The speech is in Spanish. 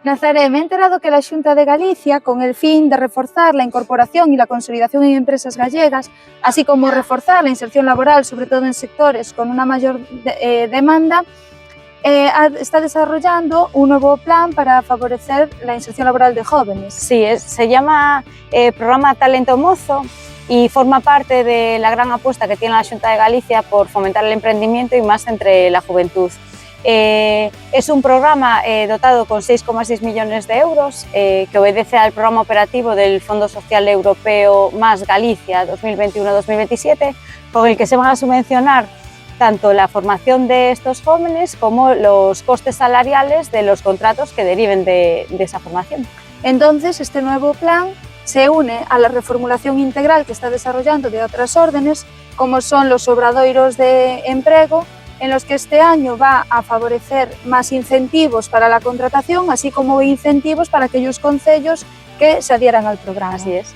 Nazaré, me he enterado que la Xunta de Galicia, con el fin de reforzar la incorporación y la consolidación en empresas gallegas, así como reforzar la inserción laboral, sobre todo en sectores con una mayor demanda, está desarrollando un nuevo plan para favorecer la inserción laboral de jóvenes. Sí, se llama Programa Talento Mozo y forma parte de la gran apuesta que tiene la Xunta de Galicia por fomentar el emprendimiento y más entre la juventud. Es un programa dotado con 6,6 millones de euros que obedece al programa operativo del Fondo Social Europeo Más Galicia 2021-2027, con el que se van a subvencionar tanto la formación de estos jóvenes como los costes salariales de los contratos que deriven de esa formación. Entonces, este nuevo plan se une a la reformulación integral que está desarrollando de otras órdenes, como son los obradoiros de emprego, en los que este año va a favorecer más incentivos para la contratación, así como incentivos para aquellos concellos que se adhieran al programa. Así es.